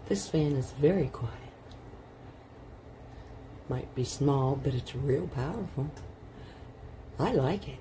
This fan is very quiet. Might be small, but it's real powerful. I like it.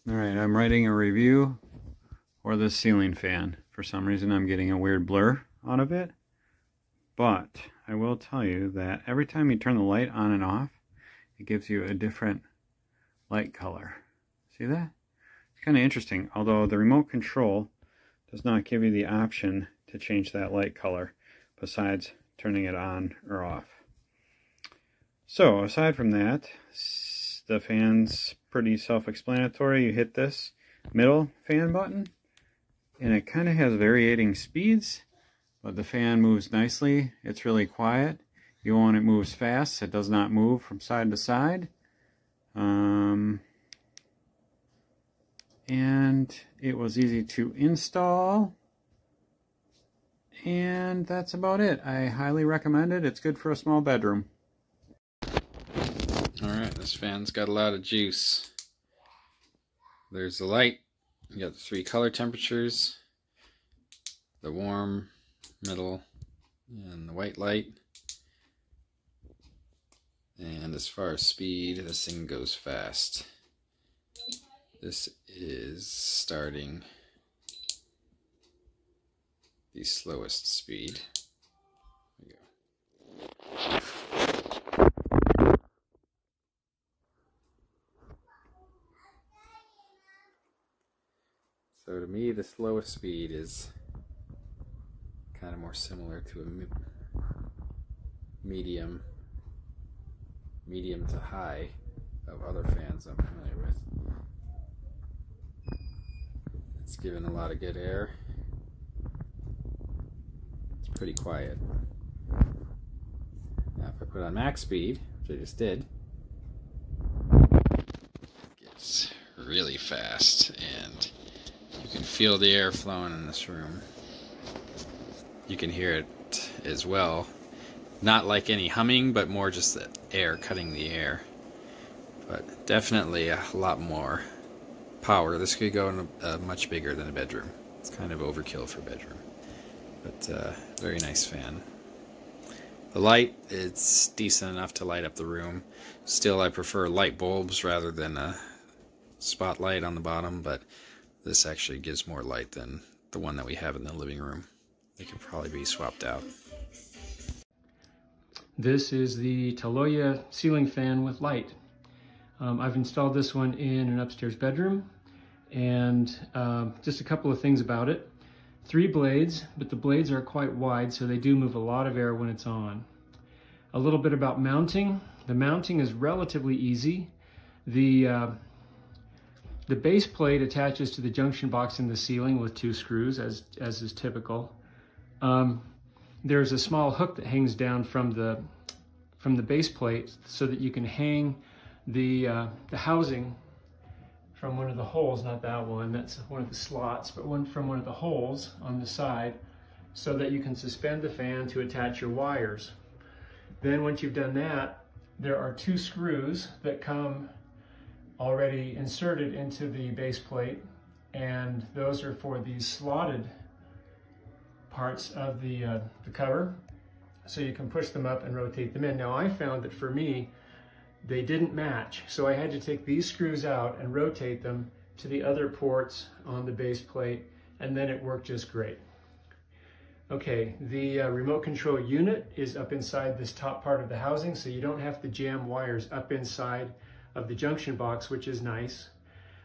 Alright, I'm writing a review for this ceiling fan. For some reason I'm getting a weird blur out of it. But I will tell you that every time you turn the light on and off, it gives you a different light color. See that? It's kind of interesting, although the remote control does not give you the option to change that light color besides turning it on or off. So aside from that, the fan's pretty self-explanatory. You hit this middle fan button and it kind of has varying speeds, but the fan moves nicely. It's really quiet. You want it moves fast. It does not move from side to side. And it was easy to install. And that's about it. I highly recommend it. It's good for a small bedroom. Alright, this fan's got a lot of juice. There's the light. You got the 3 color temperatures. The warm, middle, and the white light. And as far as speed, this thing goes fast. This is starting the slowest speed. There we go. So to me, the slowest speed is kind of more similar to a medium to high of other fans I'm familiar with. It's giving a lot of good air. It's pretty quiet. Now if I put on max speed, which I just did, it gets really fast and you can feel the air flowing in this room. You can hear it as well. Not like any humming, but more just the air cutting the air. But definitely a lot more power. This could go in much bigger than a bedroom. It's kind of overkill for a bedroom. But very nice fan. The light, it's decent enough to light up the room. Still, I prefer light bulbs rather than a spotlight on the bottom, but this actually gives more light than the one that we have in the living room. It could probably be swapped out. This is the TALOYA Ceiling Fan with light. I've installed this one in an upstairs bedroom, and just a couple of things about it. 3 blades, but the blades are quite wide, so they do move a lot of air when it's on. A little bit about mounting. The mounting is relatively easy. The base plate attaches to the junction box in the ceiling with 2 screws, as is typical. There's a small hook that hangs down from the base plate so that you can hang the housing from one of the holes, not that one, that's one of the slots, but from one of the holes on the side, so that you can suspend the fan to attach your wires. Then once you've done that, there are 2 screws that come already inserted into the base plate, and those are for these slotted parts of the cover, so you can push them up and rotate them in. Now I found that for me, they didn't match, so I had to take these screws out and rotate them to the other ports on the base plate, and then it worked just great. Okay, the remote control unit is up inside this top part of the housing, so you don't have to jam wires up inside of the junction box, which is nice.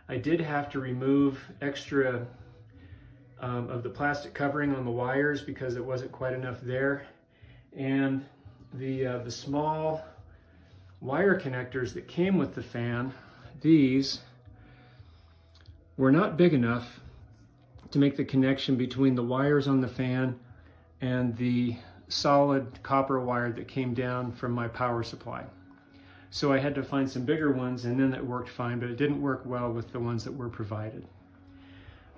I did have to remove extra of the plastic covering on the wires because it wasn't quite enough there, and the small wire connectors that came with the fan, these were not big enough to make the connection between the wires on the fan and the solid copper wire that came down from my power supply. So I had to find some bigger ones, and then it worked fine, but it didn't work well with the ones that were provided.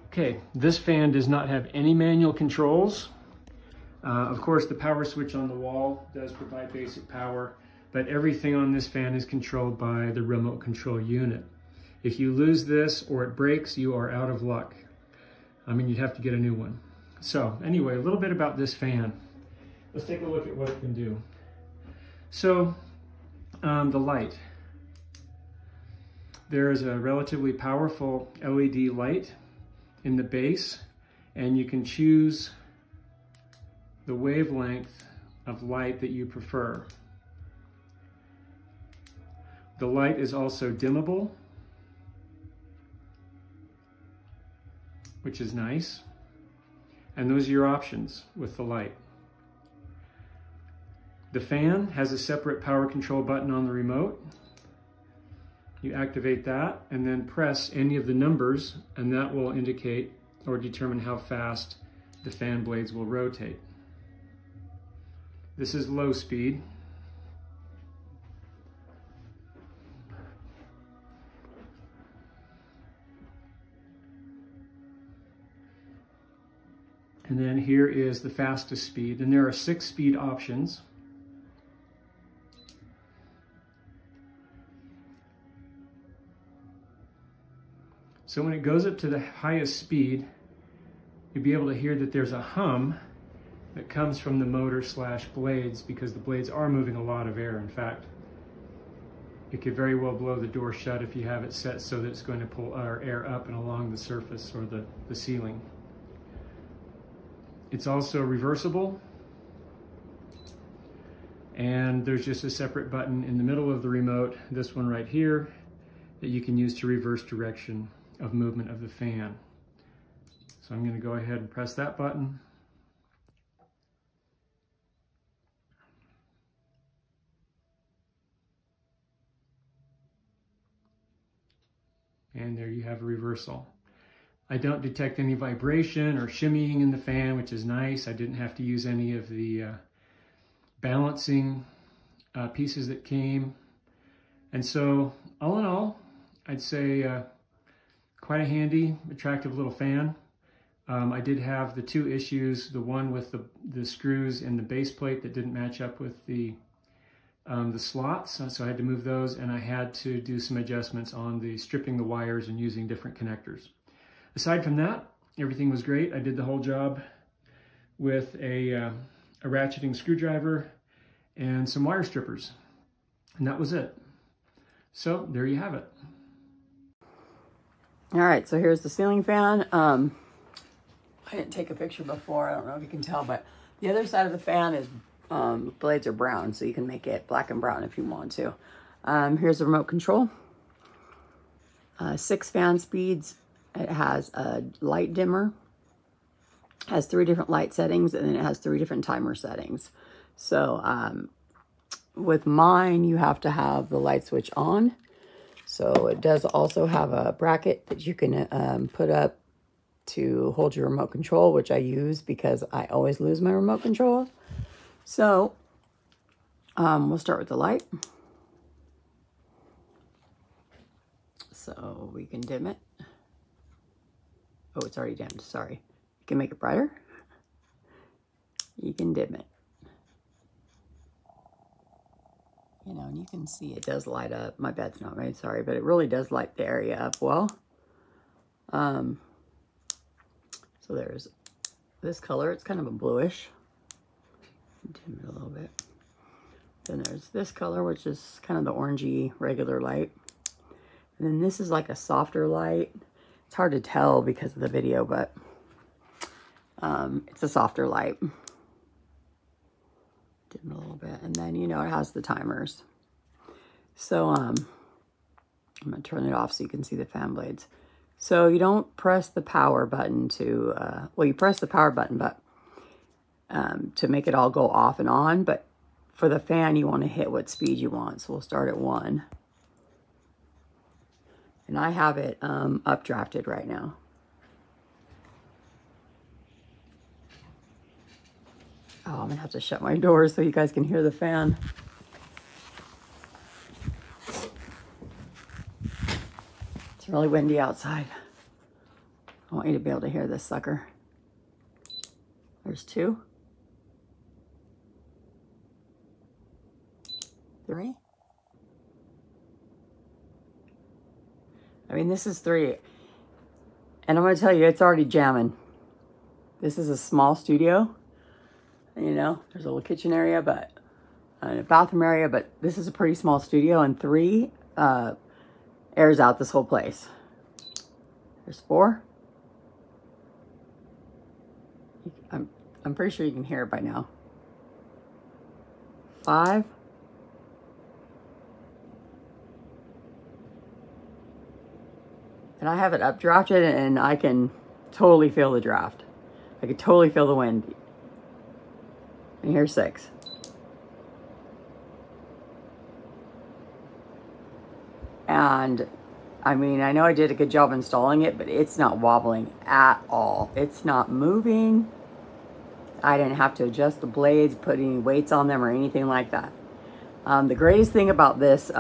Okay, this fan does not have any manual controls. Of course, the power switch on the wall does provide basic power, but everything on this fan is controlled by the remote control unit. If you lose this or it breaks, you are out of luck. I mean, you'd have to get a new one. So anyway, a little bit about this fan. Let's take a look at what it can do. So the light. There is a relatively powerful LED light in the base, and you can choose the wavelength of light that you prefer. The light is also dimmable, which is nice. And those are your options with the light. The fan has a separate power control button on the remote. You activate that and then press any of the numbers, and that will indicate or determine how fast the fan blades will rotate. This is low speed. And then here is the fastest speed, and there are 6 speed options. So when it goes up to the highest speed, you'll be able to hear that there's a hum that comes from the motor / blades, because the blades are moving a lot of air. In fact, it could very well blow the door shut if you have it set so that it's going to pull our air up and along the surface or the ceiling. It's also reversible, and there's just a separate button in the middle of the remote, this one right here, that you can use to reverse direction of movement of the fan. So I'm going to go ahead and press that button. And there you have a reversal. I don't detect any vibration or shimmying in the fan, which is nice. I didn't have to use any of the balancing pieces that came. And so, all in all, I'd say quite a handy, attractive little fan. I did have the 2 issues, the one with the screws in the base plate that didn't match up with the slots, so I had to move those, and I had to do some adjustments on the stripping the wires and using different connectors. Aside from that, everything was great. I did the whole job with a ratcheting screwdriver and some wire strippers, and that was it. So there you have it. All right, so here's the ceiling fan. I didn't take a picture before. I don't know if you can tell, but the other side of the fan is blades are brown, so you can make it black and brown if you want to. Here's the remote control. 6 fan speeds. It has a light dimmer, has 3 different light settings, and then it has 3 different timer settings. So with mine, you have to have the light switch on. So it does also have a bracket that you can put up to hold your remote control, which I use because I always lose my remote control. So we'll start with the light. So we can dim it. Oh, it's already dimmed, sorry. You can make it brighter. You can dim it. You know, and you can see it does light up. My bed's not made, sorry, but it really does light the area up well. So there's this color. It's kind of a bluish. Dim it a little bit. Then there's this color, which is kind of the orangey regular light. And then this is like a softer light. It's hard to tell because of the video, but it's a softer light. Dim it a little bit. And then, you know, it has the timers. So I'm going to turn it off so you can see the fan blades. So you don't press the power button to, well, you press the power button, but to make it all go off and on. But for the fan, you want to hit what speed you want. So we'll start at 1. And I have it updrafted right now. Oh, I'm gonna have to shut my door so you guys can hear the fan. It's really windy outside. I want you to be able to hear this sucker. There's 2. 3. I mean, this is 3. And I'm going to tell you, it's already jamming. This is a small studio. You know, there's a little kitchen area, but and a bathroom area, but this is a pretty small studio, and 3 airs out this whole place. There's 4. I'm pretty sure you can hear it by now. 5. And I have it updrafted, and I can totally feel the draft. I can totally feel the wind. And here's 6. And I mean, I know I did a good job installing it, but it's not wobbling at all. It's not moving. I didn't have to adjust the blades, put any weights on them or anything like that. The greatest thing about this,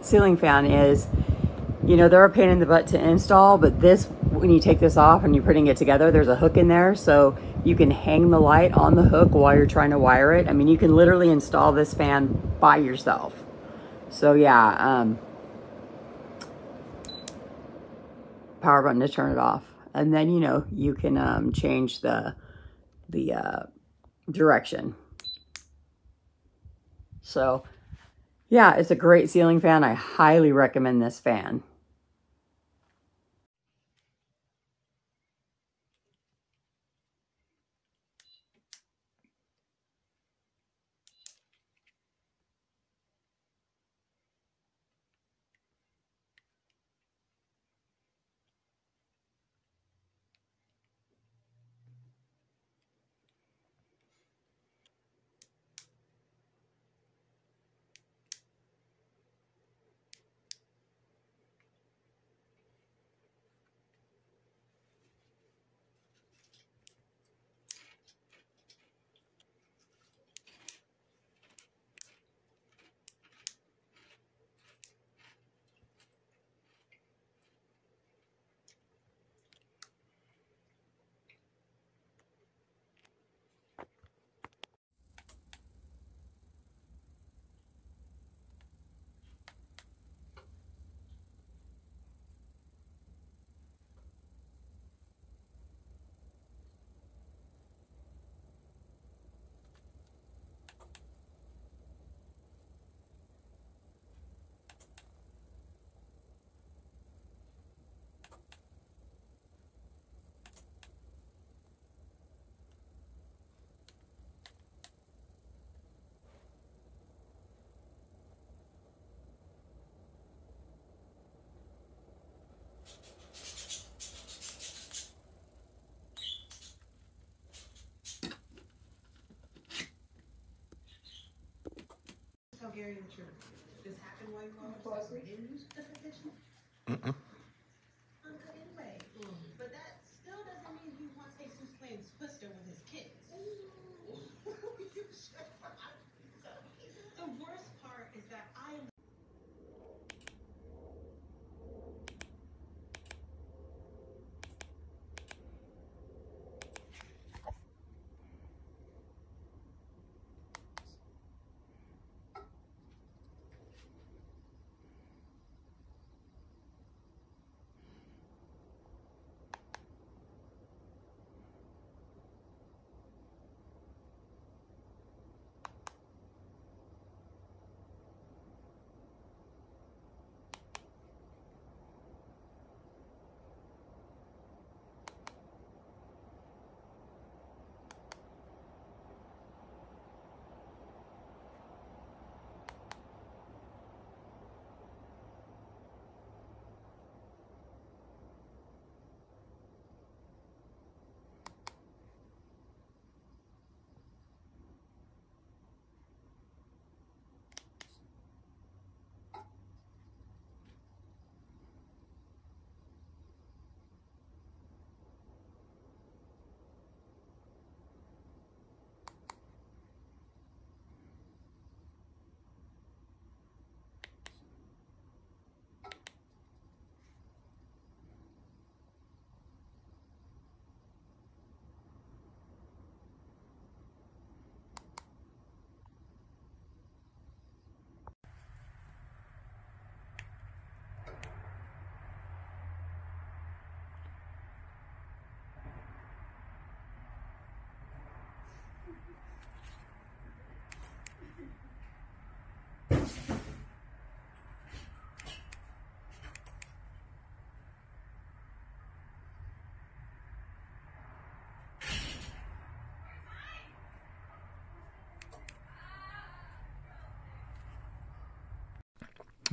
ceiling fan is, you know, they're a pain in the butt to install, but this, when you take this off and you're putting it together, there's a hook in there, so you can hang the light on the hook while you're trying to wire it. I mean, you can literally install this fan by yourself. So yeah, power button to turn it off. And then, you know, you can change the direction. So yeah, it's a great ceiling fan. I highly recommend this fan. Gary, I'm sure this happened while you didn't the petition. Uncut anyway. But that still doesn't mean he wants Jesus playing Twister with his kids. The worst part is that I am.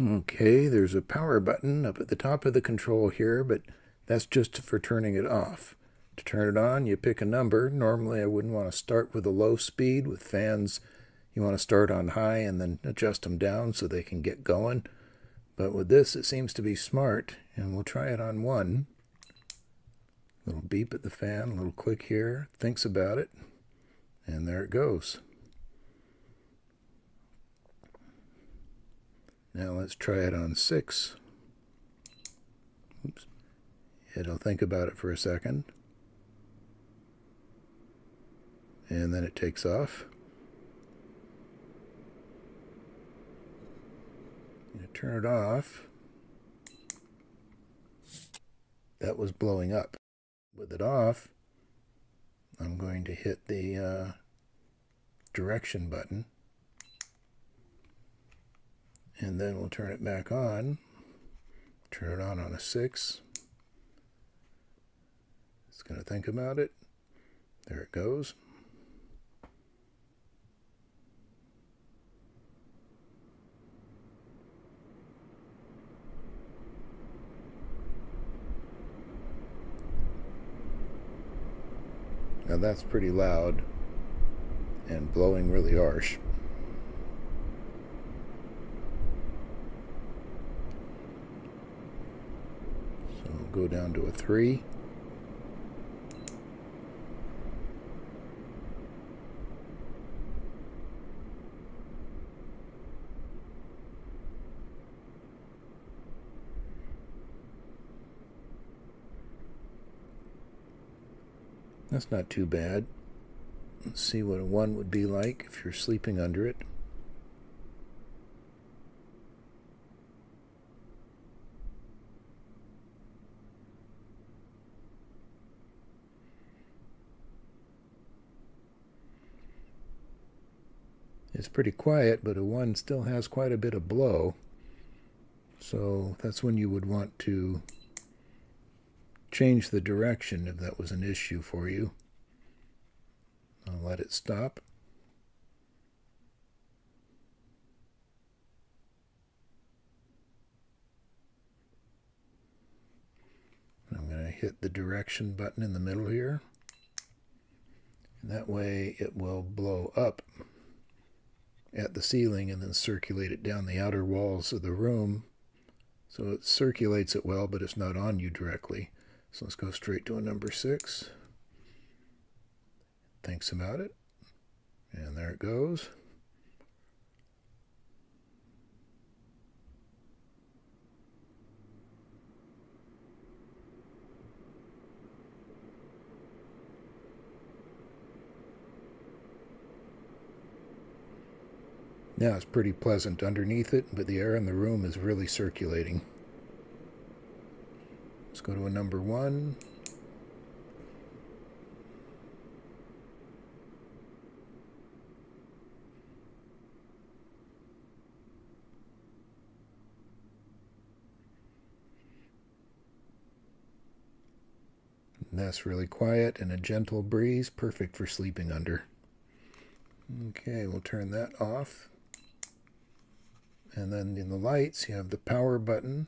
Okay, there's a power button up at the top of the control here, but that's just for turning it off. To turn it on, you pick a number. Normally I wouldn't want to start with a low speed. With fans, you want to start on high and then adjust them down so they can get going. But with this, it seems to be smart, and we'll try it on 1. Little beep at the fan, a little click here, thinks about it, and there it goes. Now let's try it on 6. Oops. It'll think about it for a second, and then it takes off. Turn it off. That was blowing up. With it off, I'm going to hit the direction button, and then we'll turn it back on. Turn it on a 6. It's going to think about it. There it goes. Now that's pretty loud and blowing really harsh. So we'll go down to a 3. That's not too bad. Let's see what a 1 would be like if you're sleeping under it. It's pretty quiet, but a 1 still has quite a bit of blow. So that's when you would want to change the direction if that was an issue for you. I'll let it stop. I'm going to hit the direction button in the middle here. And that way it will blow up at the ceiling and then circulate it down the outer walls of the room. So it circulates it well, but it's not on you directly. So let's go straight to a number 6. Thinks about it. And there it goes. Now it's pretty pleasant underneath it, but the air in the room is really circulating. Let's go to a number 1. And that's really quiet and a gentle breeze, perfect for sleeping under. Okay, we'll turn that off. And then in the lights, you have the power button,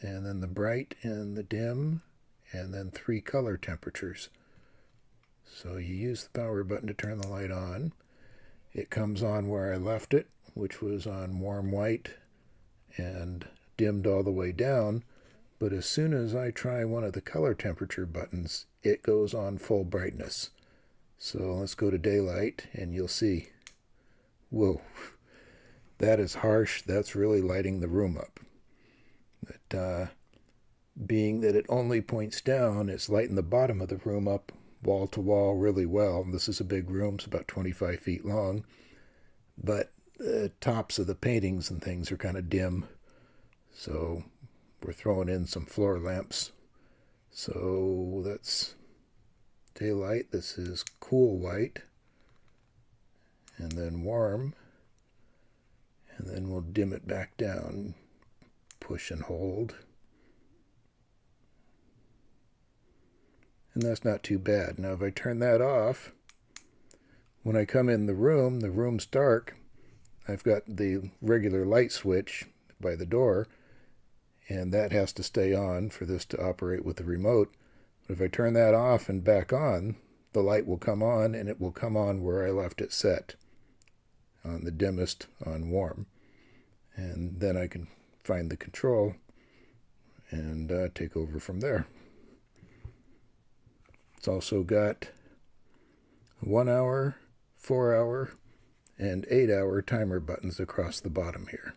and then the bright and the dim, and then 3 color temperatures. So you use the power button to turn the light on. It comes on where I left it, which was on warm white and dimmed all the way down. But as soon as I try one of the color temperature buttons, it goes on full brightness. So let's go to daylight, and you'll see. Whoa, that is harsh. That's really lighting the room up. But being that it only points down, it's lighting the bottom of the room up wall to wall really well. And this is a big room, it's about 25 feet long. But the tops of the paintings and things are kind of dim. So we're throwing in some floor lamps. So that's daylight. This is cool white. And then warm. And then we'll dim it back down. Push and hold. And that's not too bad. Now if I turn that off, when I come in the room's dark. I've got the regular light switch. by the door, and that has to stay on for this to operate with the remote. But if I turn that off and back on, the light will come on, and it will come on where I left it set, on the dimmest on warm. And then I can find the control and take over from there. It's also got 1 hour, 4 hour, and 8 hour timer buttons across the bottom here.